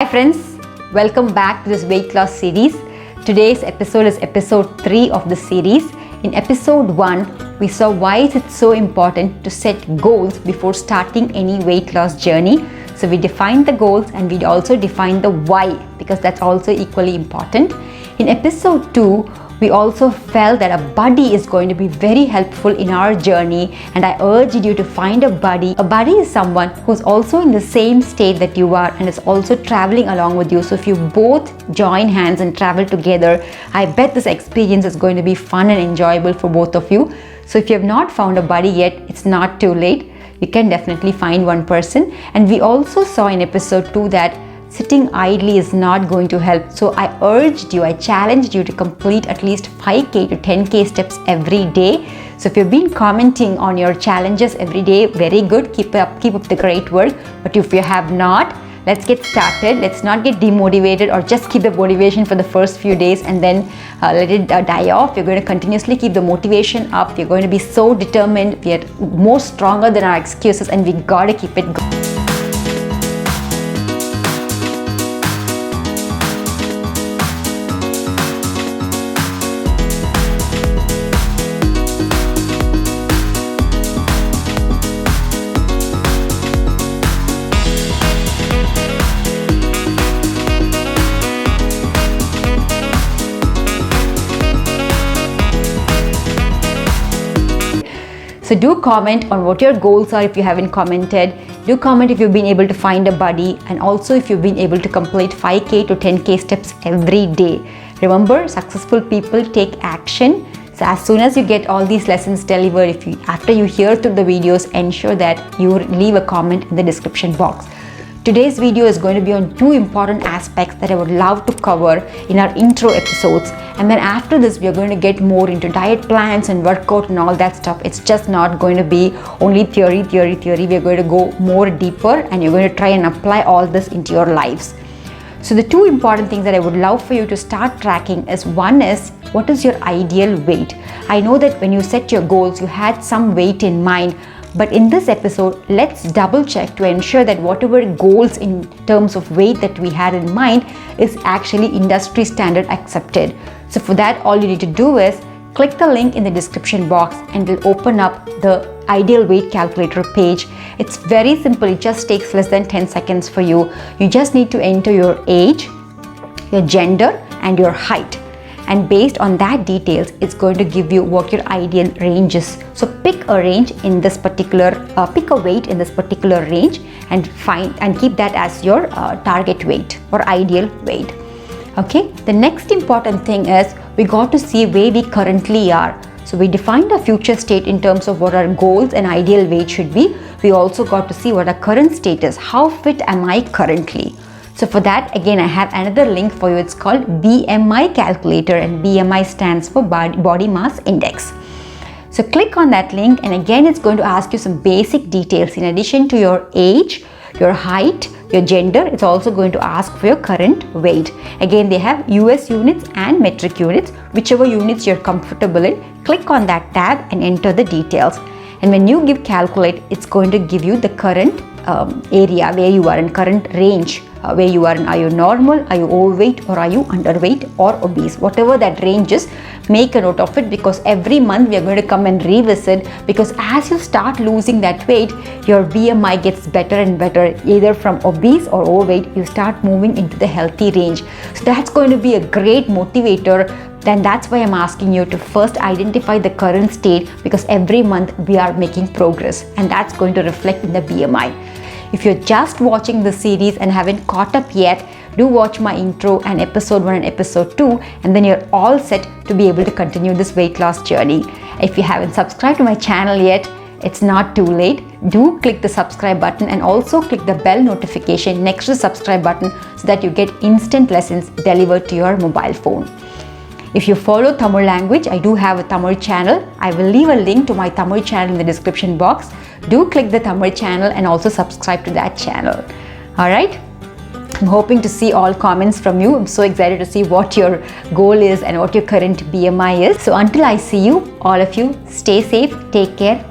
Hi friends, welcome back to this weight loss series. Today's episode is episode 3 of the series. In episode 1, we saw why is it so important to set goals before starting any weight loss journey. So we defined the goals and we also defined the why, because that's also equally important. In episode 2, we also felt that a buddy is going to be very helpful in our journey, and I urged you to find a buddy. A buddy is someone who's also in the same state that you are and is also traveling along with you. So if you both join hands and travel together, I bet this experience is going to be fun and enjoyable for both of you. So if you have not found a buddy yet, it's not too late. You can definitely find one person. And we also saw in episode 2 that sitting idly is not going to help. So I challenged you to complete at least 5k to 10k steps every day. So if you've been commenting on your challenges every day, very good, keep up the great work. But if you have not, let's get started. Let's not get demotivated or just keep the motivation for the first few days and then let it die off. You're going to continuously keep the motivation up. You're going to be so determined. We are more stronger than our excuses, and we gotta keep it going. So do comment on what your goals are if you haven't commented. Do comment if you've been able to find a buddy, and also if you've been able to complete 5k to 10k steps every day. Remember, successful people take action. So as soon as you get all these lessons delivered, after you hear through the videos, ensure that you leave a comment in the description box. Today's video is going to be on 2 important aspects that I would love to cover in our intro episodes. And then after this, we are going to get more into diet plans and workout and all that stuff. It's just not going to be only theory. We are going to go more deeper, and you're going to try and apply all this into your lives. So the 2 important things that I would love for you to start tracking is, one is, what is your ideal weight? I know that when you set your goals, you had some weight in mind. But in this episode, let's double check to ensure that whatever goals in terms of weight that we had in mind is actually industry standard accepted. So for that, all you need to do is click the link in the description box and it'll open up the ideal weight calculator page. It's very simple. It just takes less than 10 seconds for you. You just need to enter your age, your gender, and your height. And based on that details, it's going to give you what your ideal range is. So pick a range in this particular, pick a weight in this particular range and keep that as your target weight or ideal weight. Okay. The next important thing is we got to see where we currently are. So we defined a future state in terms of what our goals and ideal weight should be. We also got to see what our current state is. How fit am I currently? So for that, again, I have another link for you. It's called BMI calculator, and BMI stands for body mass index. So click on that link, and again, it's going to ask you some basic details. In addition to your age, your height, your gender, it's also going to ask for your current weight. Again, they have US units and metric units, whichever units you're comfortable in. Click on that tab and enter the details. And when you give calculate, it's going to give you the current area where you are in, current range where you are in. Are you normal, are you overweight, or are you underweight or obese? Whatever that range is, make a note of it, because every month we are going to come and revisit, because as you start losing that weight, your BMI gets better and better. Either from obese or overweight, you start moving into the healthy range. So that's going to be a great motivator. Then that's why I'm asking you to first identify the current state, because every month we are making progress, and that's going to reflect in the BMI. If you're just watching the series and haven't caught up yet, do watch my intro and episode 1 and episode 2, and then you're all set to be able to continue this weight loss journey. If you haven't subscribed to my channel yet, it's not too late. Do click the subscribe button and also click the bell notification next to the subscribe button so that you get instant lessons delivered to your mobile phone. If you follow Tamil language, I do have a Tamil channel. I will leave a link to my Tamil channel in the description box. Do click the Tamil channel and also subscribe to that channel. Alright? I'm hoping to see all comments from you. I'm so excited to see what your goal is and what your current BMI is. So until I see you, all of you, stay safe, take care,